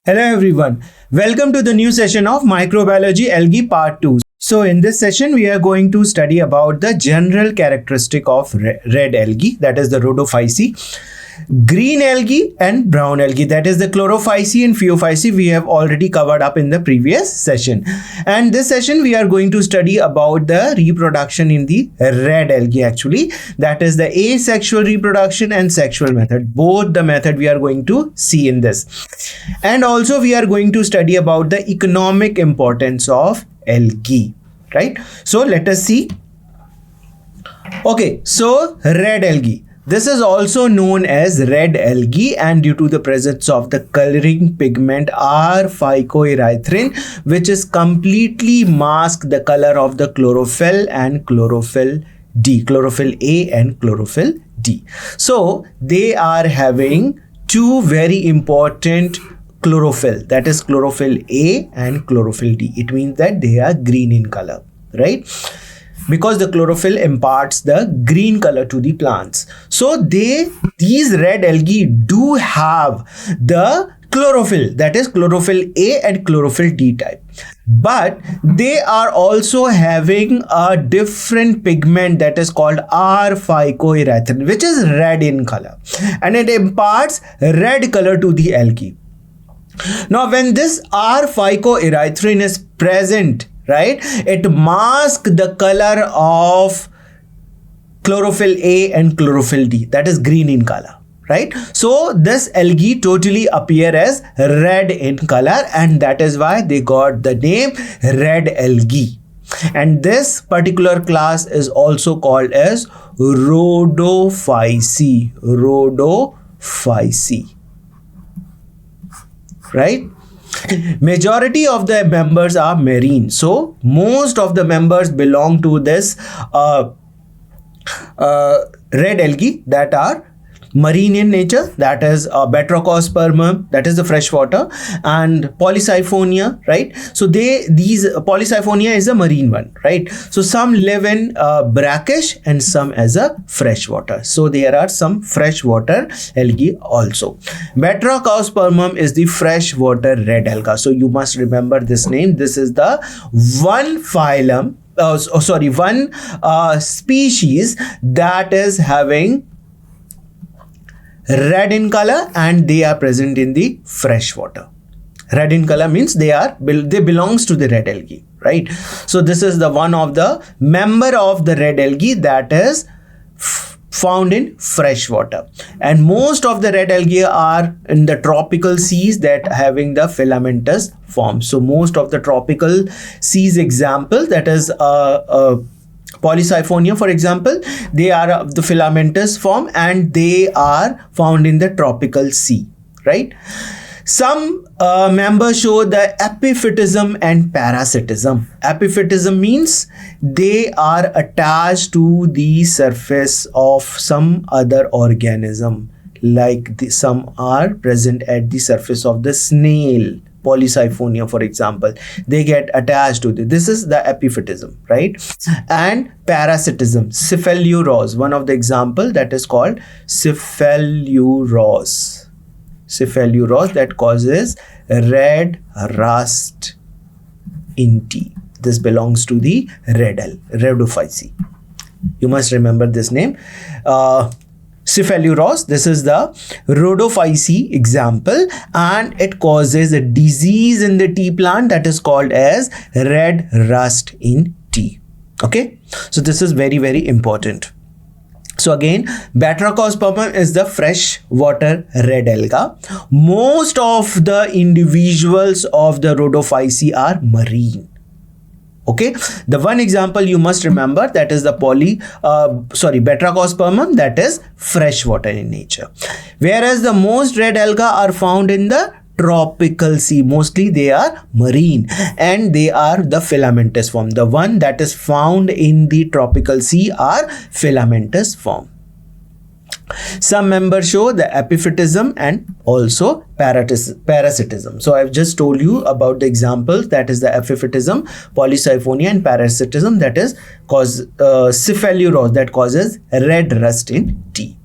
Hello everyone, welcome to the new session of Microbiology Algae Part 2. So in this session we are going to study about the general characteristic of red algae, that is the rhodophyceae, green algae and brown algae, that is the chlorophyceae and phaeophyceae. We have already covered up in the previous session, and this session we are going to study about the reproduction in the red algae actually, that is the asexual reproduction and sexual method. Both the method we are going to see in this, and also we are going to study about the economic importance of algae, right? So let us see. Okay, so red algae, this is also known as red algae, and due to the presence of the coloring pigment R-phycoerythrin, which is completely mask the color of the chlorophyll and chlorophyll D, chlorophyll A and chlorophyll D. So they are having two very important chlorophyll, that is chlorophyll A and chlorophyll D. It means that they are green in color, right? Because the chlorophyll imparts the green color to the plants. So these red algae do have the chlorophyll, that is chlorophyll A and chlorophyll D type, but they are also having a different pigment that is called R-phycoerythrin, which is red in color, and it imparts red color to the algae. Now when this R-phycoerythrin is present, right, it masks the color of chlorophyll A and chlorophyll D, that is green in color, right? So this algae totally appear as red in color, and that is why they got the name red algae. And this particular class is also called as rhodophyceae, right? Majority of the members are marine, so most of the members belong to this red algae that are marine in nature, that is Batrachospermum, that is the freshwater, and Polysiphonia, right? So these Polysiphonia is a marine one, right? So some live in brackish and some as a freshwater. So there are some freshwater algae also. Batrachospermum is the freshwater red alga. So you must remember this name. This is the one phylum, one species that is having red in color, and they are present in the freshwater. Red in color means they belongs to the red algae, right? So this is the one of the member of the red algae that is found in freshwater, and most of the red algae are in the tropical seas that having the filamentous form. So most of the tropical seas example, that is Polysiphonia, for example, they are of the filamentous form and they are found in the tropical sea, right? Some members show the epiphytism and parasitism. Epiphytism means they are attached to the surface of some other organism, like some are present at the surface of the snail, Polysiphonia, for example. They get attached to this is the epiphytism, right? And parasitism, cephalurose, one of the example that is called cephalurose that causes red rust in tea. This belongs to the rhodophyceae. You must remember this name. Cephalurose, this is the rhodophyceae example, and it causes a disease in the tea plant that is called as red rust in tea. Okay, so this is very, very important. So again, Batrachospermum is the freshwater red alga. Most of the individuals of the rhodophyceae are marine. Okay, the one example you must remember, that is the Batrachospermum, that is freshwater in nature. Whereas the most red alga are found in the tropical sea. Mostly they are marine and they are the filamentous form. The one that is found in the tropical sea are filamentous form. Some members show the epiphytism and also parasitism. So I've just told you about the examples, that is the epiphytism, Polysiphonia, and parasitism, that is cephalurose, that causes red rust in tea.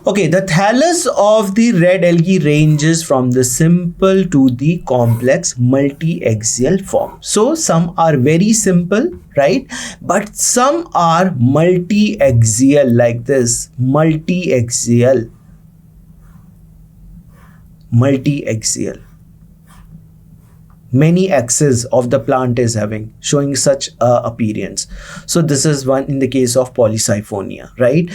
Okay, the thallus of the red algae ranges from the simple to the complex multi-axial form. So some are very simple, right? But some are multi-axial like this, multi-axial. Many axes of the plant is having, showing such appearance. So this is one in the case of Polysiphonia, right?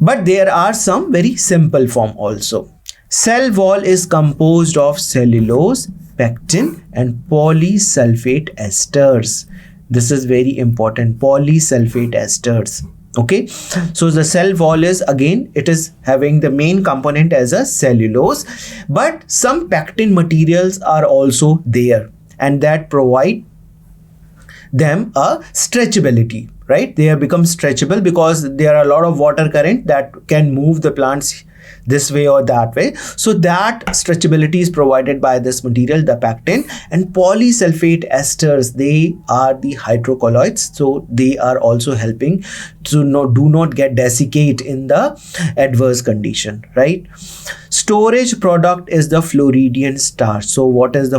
But there are some very simple form also. Cell wall is composed of cellulose, pectin and polysulfate esters. This is very important, polysulfate esters. Okay, so the cell wall is, again, it is having the main component as a cellulose, but some pectin materials are also there, and that provide them a stretchability, right? They have become stretchable because there are a lot of water current that can move the plants this way or that way. So that stretchability is provided by this material, the pectin. And polysulfate esters, they are the hydrocolloids, so they are also helping to do not get desiccate in the adverse condition, right? Storage product is the Floridian starch. So what is the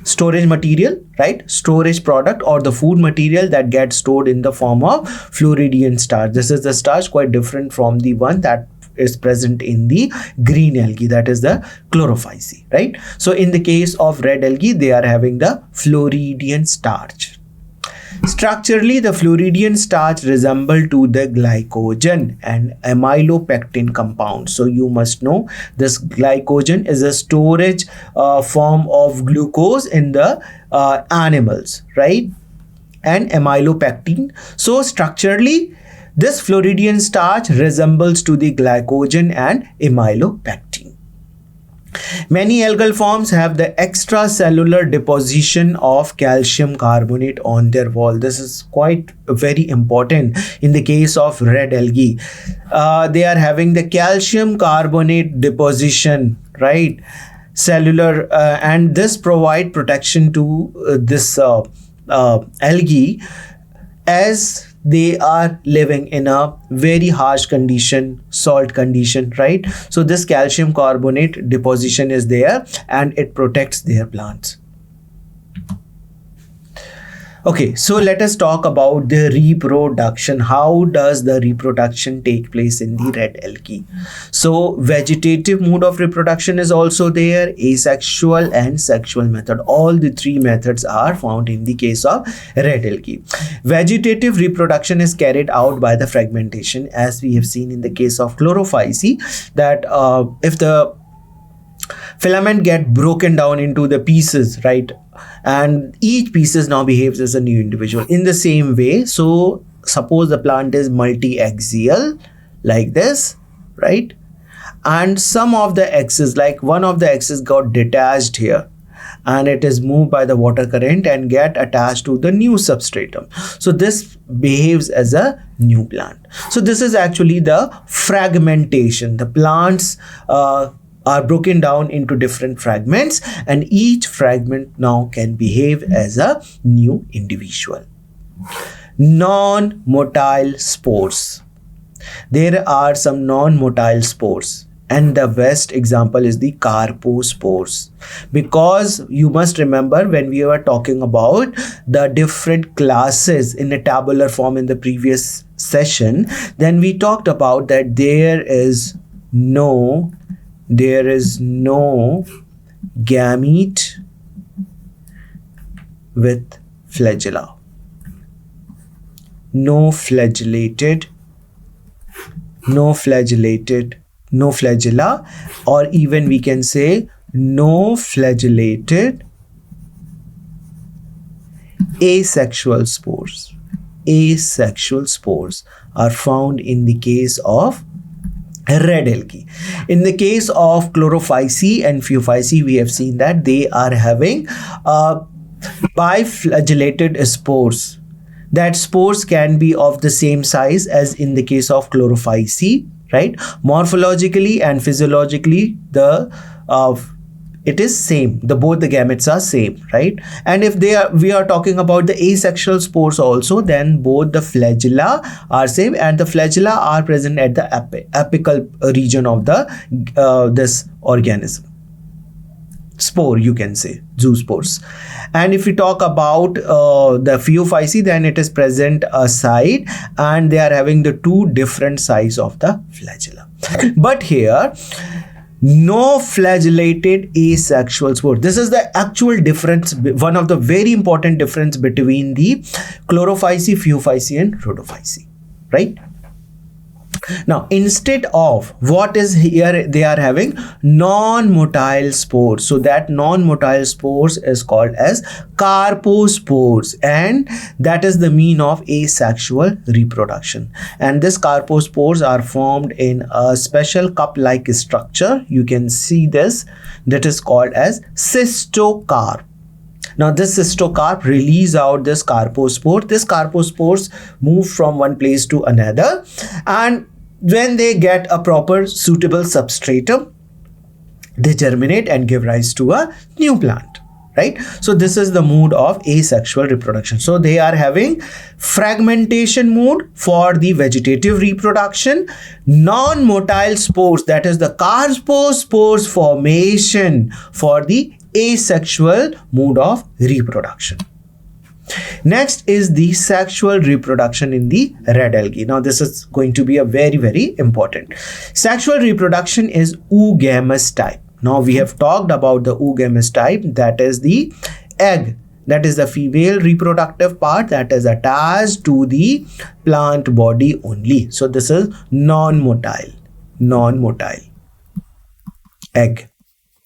storage material, right? Storage product or the food material that gets stored in the form of Floridian starch. This is the starch, quite different from the one that is present in the green algae, that is the chlorophyceae, right? So in the case of red algae, they are having the Floridian starch. Structurally, the Floridian starch resemble to the glycogen and amylopectin compound. So you must know this glycogen is a storage form of glucose in the animals, right? And amylopectin. So structurally, this Floridian starch resembles to the glycogen and amylopectin. Many algal forms have the extracellular deposition of calcium carbonate on their wall. This is quite very important in the case of red algae. They are having the calcium carbonate deposition, right? Cellular, and this provide protection to this algae as they are living in a very harsh condition, salt condition, right? So this calcium carbonate deposition is there and it protects their plants. Okay, so let us talk about the reproduction. How does the reproduction take place in the red algae? So vegetative mode of reproduction is also there, asexual and sexual method. All the three methods are found in the case of red algae. Vegetative reproduction is carried out by the fragmentation, as we have seen in the case of chlorophyceae, that if the filament get broken down into the pieces, right, and each pieces now behaves as a new individual. In the same way, so suppose the plant is multi-axial like this, right, and some of the axes, like one of the axes got detached here and it is moved by the water current and get attached to the new substratum. So this behaves as a new plant. So this is actually the fragmentation. The plants are broken down into different fragments, and each fragment now can behave as a new individual. Non-motile spores. There are some non-motile spores, and the best example is the carpospores, because you must remember when we were talking about the different classes in a tabular form in the previous session, then we talked about that there is no gamete with flagella, no flagella, or even we can say no flagellated asexual spores. Asexual spores are found in the case of red algae. In the case of chlorophyceae and phaeophyceae, we have seen that they are having biflagellated spores. That spores can be of the same size as in the case of chlorophyceae, right? Morphologically and physiologically, the it is same. Both the gametes are same, right? And if we are talking about the asexual spores also, then both the flagella are same, and the flagella are present at the apical region of the this organism. Spore, you can say, zoospores. And if we talk about the Phaeophyceae, then it is present aside, and they are having the two different sides of the flagella. But here, no flagellated asexual spore. This is the actual difference, one of the very important difference between the Chlorophyceae, Phaeophyceae and Rhodophyceae, right? Now, instead of what is here, they are having non-motile spores. So that non-motile spores is called as carpospores, and that is the mean of asexual reproduction. And this carpospores are formed in a special cup-like structure. You can see this, that is called as cystocarp. Now this cystocarp release out this carpospore. This carpospores move from one place to another, and when they get a proper suitable substratum, they germinate and give rise to a new plant, right? So this is the mode of asexual reproduction. So they are having fragmentation mode for the vegetative reproduction, non-motile spores, that is the carpospores formation for the asexual mode of reproduction. Next is the sexual reproduction in the red algae. Now this is going to be a very important. Sexual reproduction is oogamous type. Now we have talked about the oogamous type, that is the egg, that is the female reproductive part that is attached to the plant body only. So this is non-motile egg,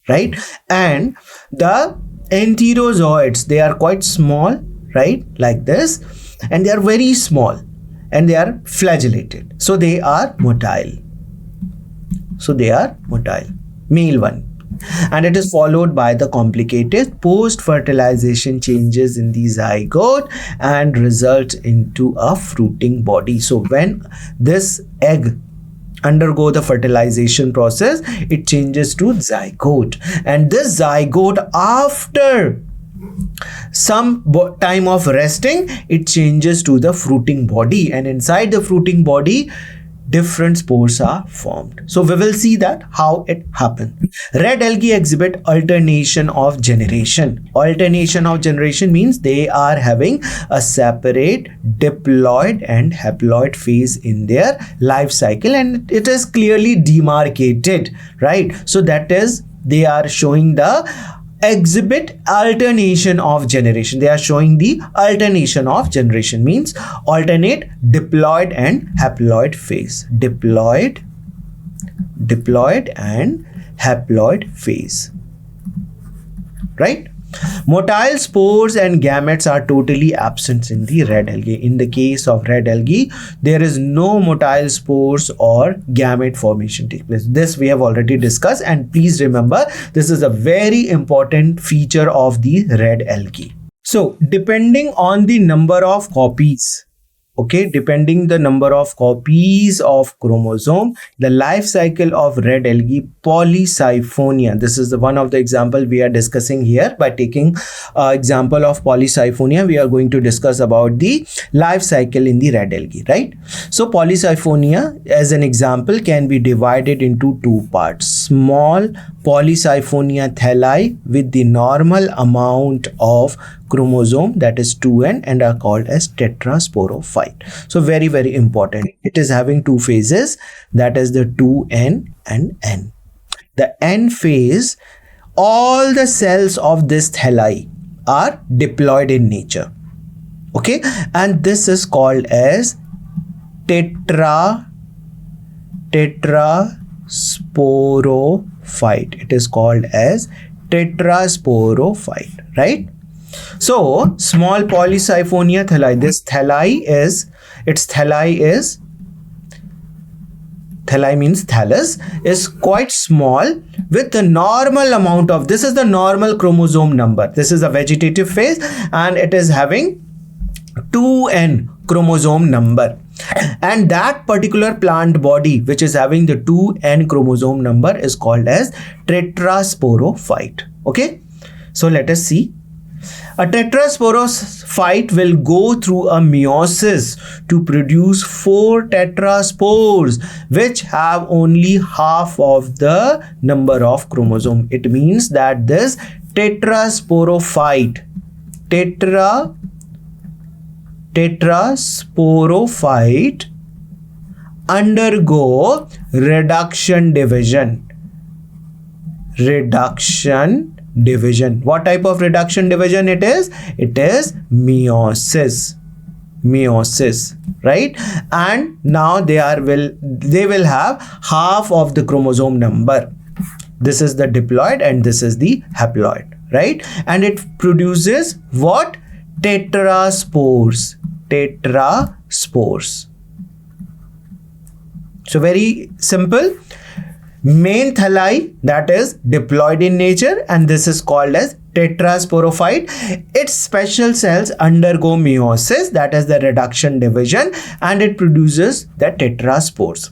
right? And the enterozoids, they are quite small, right, like this, and they are very small, and they are flagellated, so they are motile. Male one. And it is followed by the complicated post-fertilization changes in the zygote and results into a fruiting body. So when this egg undergo the fertilization process, it changes to zygote, and this zygote, after some time of resting, it changes to the fruiting body, and inside the fruiting body different spores are formed. So we will see that how it happens. Red algae exhibit alternation of generation. Alternation of generation means they are having a separate diploid and haploid phase in their life cycle, and it is clearly demarcated, right? So that is, they are showing the exhibit alternation of generation. They are showing the alternation of generation, means alternate diploid and haploid phase. Diploid and haploid phase, right? Motile spores and gametes are totally absent in the red algae. In the case of red algae, there is no motile spores or gamete formation take place. This we have already discussed, and please remember, this is a very important feature of the red algae. So depending on the number of copies, okay, depending the number of copies of chromosome, the life cycle of red algae Polysiphonia, this is the one of the example we are discussing here. By taking example of Polysiphonia, we are going to discuss about the life cycle in the red algae, right? So Polysiphonia as an example can be divided into two parts. Small Polysiphonia thalli with the normal amount of chromosome, that is 2n, and are called as tetrasporophyte. So very important. It is having two phases, that is the 2n and n. The n phase, all the cells of this thalli are diploid in nature, okay, and this is called as tetrasporophyte. It is called as tetrasporophyte, right? So small Polysiphonia thalli, this thalli is, its thalli is, thalli means thallus, is quite small with the normal amount of, this is the normal chromosome number. This is a vegetative phase, and it is having 2n chromosome number, and that particular plant body which is having the 2n chromosome number is called as tetrasporophyte. Okay, so let us see. A tetrasporophyte will go through a meiosis to produce 4 tetraspores, which have only half of the number of chromosomes. It means that this tetrasporophyte undergo reduction division. What type of reduction division it is? It is meiosis, right? And now they will have half of the chromosome number. This is the diploid and this is the haploid, right? And it produces what? Tetraspores. So very simple. Main thalli, that is diploid in nature, and this is called as tetrasporophyte. Its special cells undergo meiosis, that is the reduction division, and it produces the tetraspores.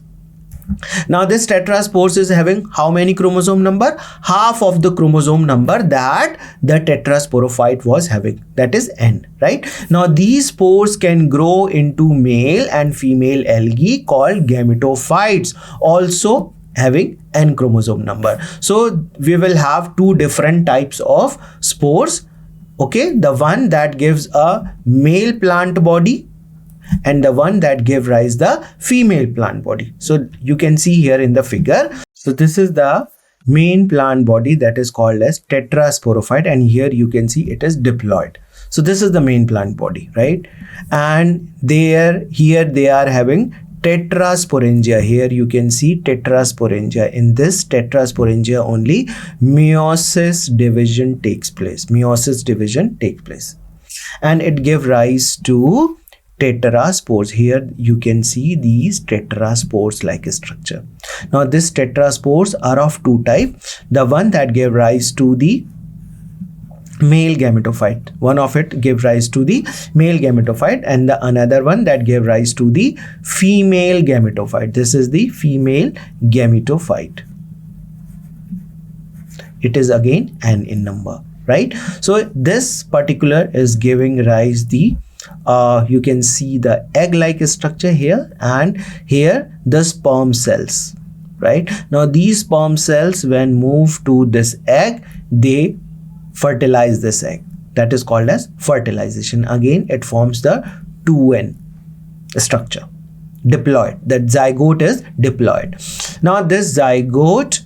Now this tetraspores is having how many chromosome number? Half of the chromosome number that the tetrasporophyte was having, that is N, right? Now these spores can grow into male and female algae called gametophytes, also having N chromosome number. So we will have 2 different types of spores. Okay, the one that gives a male plant body and the one that give rise the female plant body. So you can see here in the figure. So this is the main plant body that is called as tetrasporophyte, and here you can see it is diploid. So this is the main plant body, right? And here they are having tetrasporangia. Here you can see tetrasporangia. In this tetrasporangia only meiosis division takes place. And it gives rise to tetraspores. Here you can see these tetraspores like structure. Now these tetraspores are of 2 types. The one that gave rise to the male gametophyte, one of it gave rise to the male gametophyte, and the another one that gave rise to the female gametophyte. This is the female gametophyte. It is again N in number, right? So this particular is giving rise the you can see the egg-like structure here, and here the sperm cells, right? Now these sperm cells, when move to this egg, they fertilize this egg. That is called as fertilization. Again, it forms the 2N structure, diploid. That zygote is diploid. Now this zygote,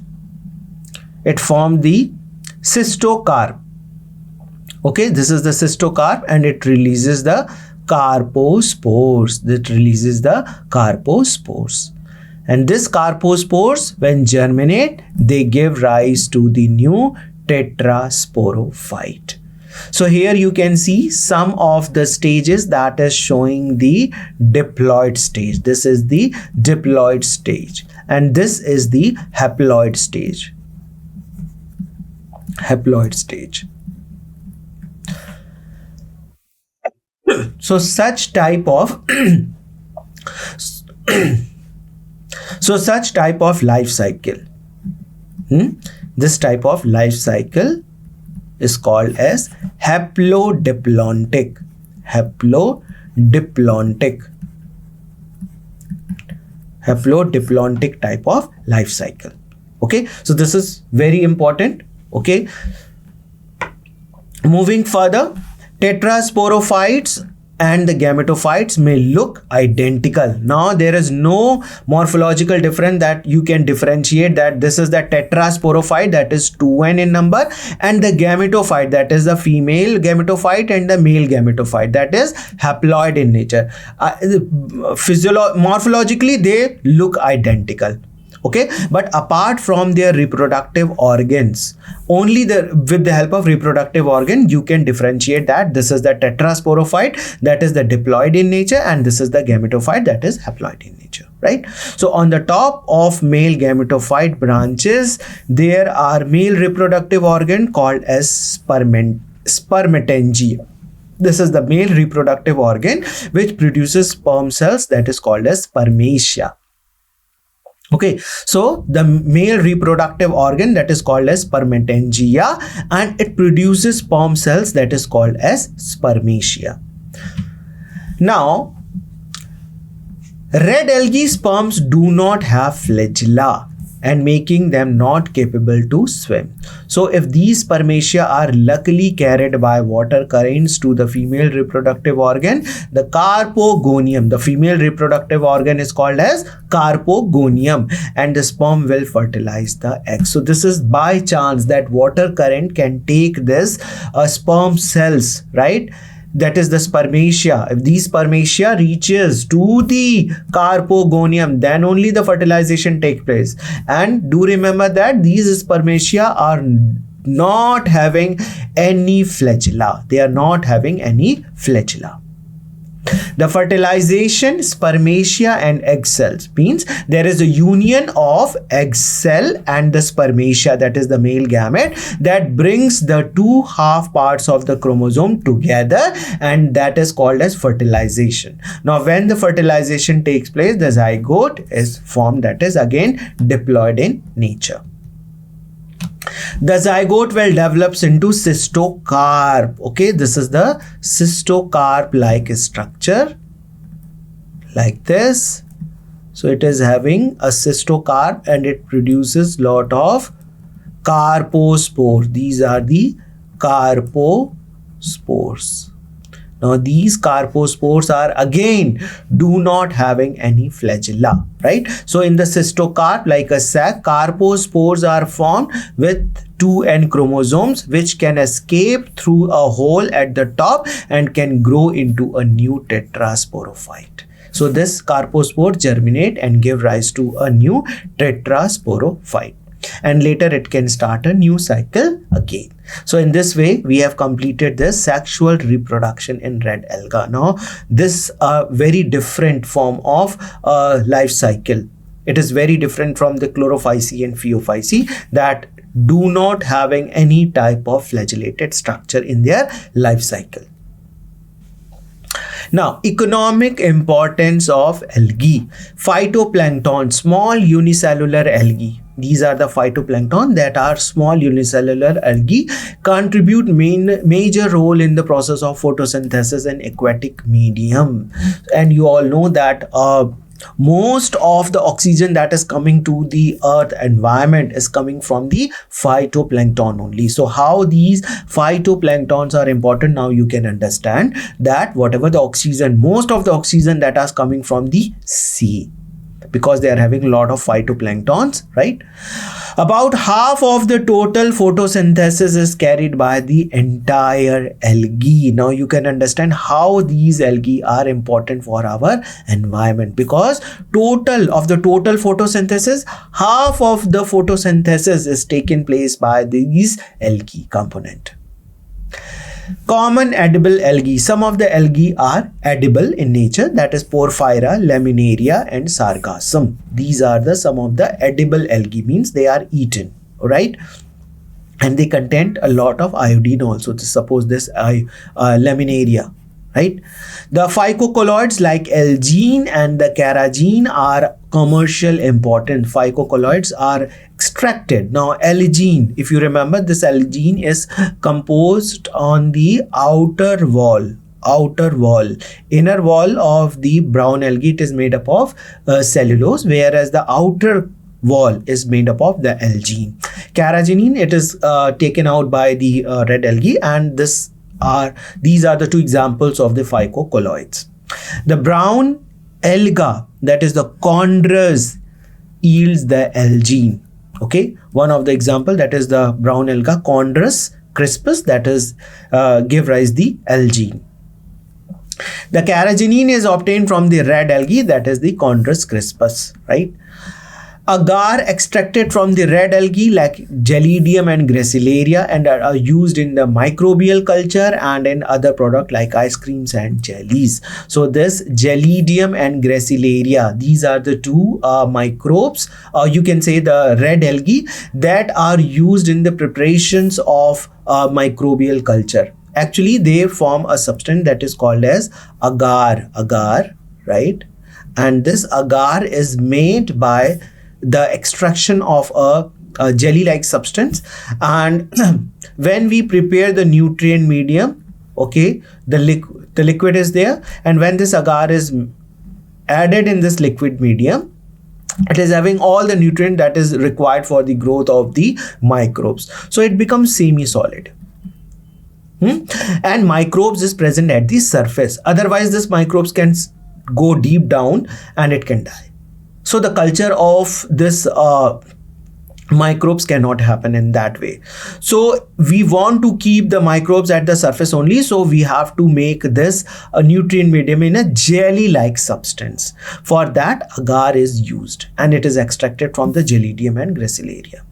it forms the cystocarp. Okay, this is the cystocarp, and it releases the carpospores. And this carpospores, when germinate, they give rise to the new tetrasporophyte. So here you can see some of the stages that is showing the diploid stage. This is the diploid stage, and this is the haploid stage. So such type of life cycle, this type of life cycle is called as haplodiplontic type of life cycle. Okay, so this is very important. Okay, moving further, tetrasporophytes and the gametophytes may look identical. Now there is no morphological difference that you can differentiate that this is the tetrasporophyte, that is 2N in number, and the gametophyte, that is the female gametophyte, and the male gametophyte, that is haploid in nature. Morphologically they look identical. Okay, but apart from their reproductive organs, only with the help of reproductive organ you can differentiate that this is the tetrasporophyte, that is the diploid in nature, and this is the gametophyte, that is haploid in nature, right? So on the top of male gametophyte branches, there are male reproductive organ called as spermatangia. This is the male reproductive organ which produces sperm cells, that is called as spermatia. Okay, so the male reproductive organ that is called as spermatangia, and it produces sperm cells that is called as spermatia. Now, red algae sperms do not have flagella and making them not capable to swim. So if these spermatia are luckily carried by water currents to the female reproductive organ, the carpogonium, the female reproductive organ is called as carpogonium, and the sperm will fertilize the egg. So this is by chance that water current can take this sperm cells, right? That is the spermatia. If these spermatia reaches to the carpogonium, then only the fertilization takes place. And do remember that these spermatia are not having any flagella. They are not having any flagella. The fertilization, spermatia and egg cells means there is a union of egg cell and the spermatia, that is the male gamete, that brings the two half parts of the chromosome together, and that is called as fertilization. Now when the fertilization takes place, the zygote is formed, that is again diploid in nature. The zygote will develops into cystocarp. Okay, this is the cystocarp like structure like this. So it is having a cystocarp and it produces lot of carpospore. These are the carpospores. Now these carpospores are again do not having any flagella, right? So in the cystocarp, like a sac, carpospores are formed with 2 end chromosomes which can escape through a hole at the top and can grow into a new tetrasporophyte. So this carpospore germinate and give rise to a new tetrasporophyte, and later it can start a new cycle again. So in this way we have completed this sexual reproduction in red alga. Now this very different form of life cycle. It is very different from the chlorophyceae and phaeophyceae that do not having any type of flagellated structure in their life cycle. Now, economic importance of algae. Phytoplankton, small unicellular algae. These are the phytoplankton that are small unicellular algae, contribute major role in the process of photosynthesis in aquatic medium. And you all know that most of the oxygen that is coming to the earth environment is coming from the phytoplankton only. So how these phytoplanktons are important, now you can understand that whatever the oxygen, most of the oxygen that is coming from the sea, because they are having a lot of phytoplanktons, right? About half of the total photosynthesis is carried by the entire algae. Now you can understand how these algae are important for our environment, because total photosynthesis, half of the photosynthesis is taken place by these algae component. Common edible algae. Some of the algae are edible in nature, that is Porphyra, Laminaria and Sargassum. These are the some of the edible algae, means they are eaten, right? And they contain a lot of iodine also. Suppose this Laminaria, right? The phycocolloids like algene and the carrageen are commercial important. Phycocolloids are extracted. Now algene, if you remember, this algene is composed on the outer wall. Inner wall of the brown algae, it is made up of cellulose, whereas the outer wall is made up of the algene. Carrageenine, it is taken out by the red algae, and these are the two examples of the phycocolloids. The brown alga, that is the chondrus, yields the algene. Okay, one of the example, that is the brown alga chondrus crispus, that is give rise the algene. The carrageenine is obtained from the red algae, that is the chondrus crispus, right? Agar extracted from the red algae like Gelidium and Gracilaria and are used in the microbial culture and in other products like ice creams and jellies. So this Gelidium and Gracilaria, these are the two microbes, or you can say the red algae, that are used in the preparations of microbial culture. Actually, they form a substance that is called as agar, right? And this agar is made by the extraction of a jelly-like substance. And when we prepare the nutrient medium, okay, the liquid is there, and when this agar is added in this liquid medium, it is having all the nutrient that is required for the growth of the microbes, so it becomes semi-solid. And microbes is present at the surface, otherwise this microbes can go deep down and it can die. So the culture of this microbes cannot happen in that way. So we want to keep the microbes at the surface only, so we have to make this a nutrient medium in a jelly-like substance. For that, agar is used, and it is extracted from the Gelidium and Gracilaria.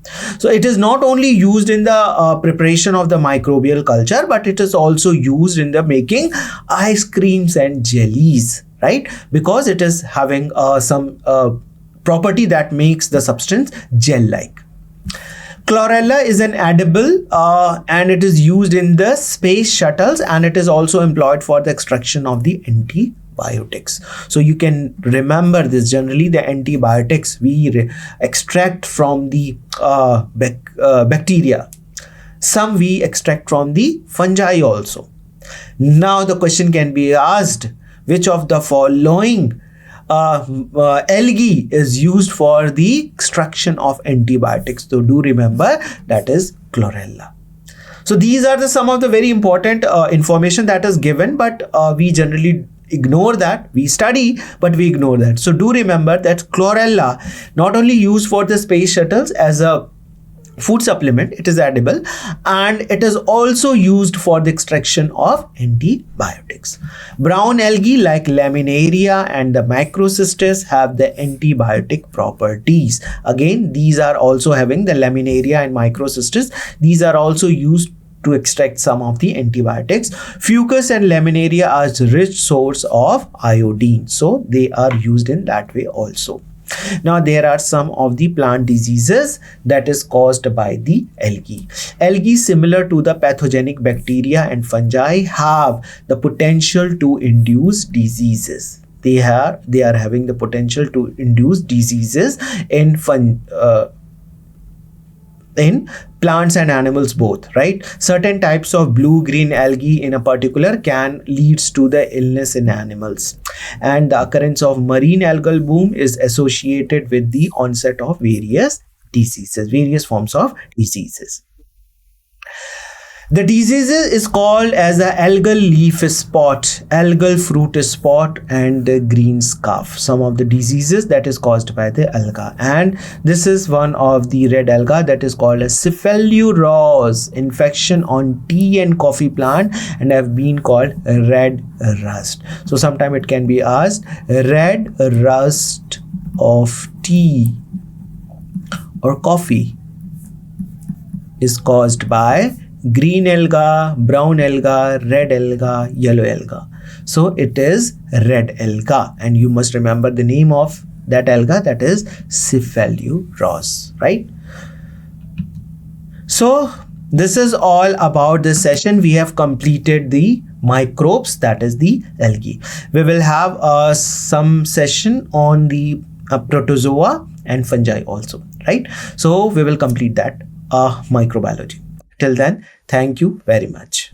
So it is not only used in the preparation of the microbial culture, but it is also used in the making ice creams and jellies, right? Because it is having some property that makes the substance gel-like. Chlorella is an edible and it is used in the space shuttles, and it is also employed for the extraction of the antibiotics. So you can remember this. Generally, the antibiotics we extract from the bacteria. Some we extract from the fungi also. Now the question can be asked, which of the following algae is used for the extraction of antibiotics? So do remember that is chlorella. So these are some of the very important information that is given, but we generally ignore that. We study, but we ignore that. So do remember that chlorella not only used for the space shuttles as a food supplement, it is edible, and it is also used for the extraction of antibiotics. Brown algae like laminaria and the microcystis have the antibiotic properties. Again, these are also having the laminaria and microcystis. These are also used to extract some of the antibiotics. Fucus and laminaria are a rich source of iodine, so they are used in that way also. Now there are some of the plant diseases that is caused by the algae. Algae, similar to the pathogenic bacteria and fungi, have the potential to induce diseases. They are having the potential to induce diseases in plants and animals both, right? Certain types of blue-green algae in a particular can leads to the illness in animals, and the occurrence of marine algal bloom is associated with the onset of various diseases, various forms of diseases. The disease is called as the algal leaf spot, algal fruit spot, and the green scarf. Some of the diseases that is caused by the alga, and this is one of the red alga that is called as Syllabus infection on tea and coffee plant, and have been called red rust. So sometime it can be asked, red rust of tea or coffee is caused by green alga, brown alga, red alga, yellow alga. So it is red alga, and you must remember the name of that alga, that is Syllabus, right? So this is all about this session. We have completed the microbes, that is the algae. We will have some session on the protozoa and fungi also, right? So we will complete that microbiology. Till then, thank you very much.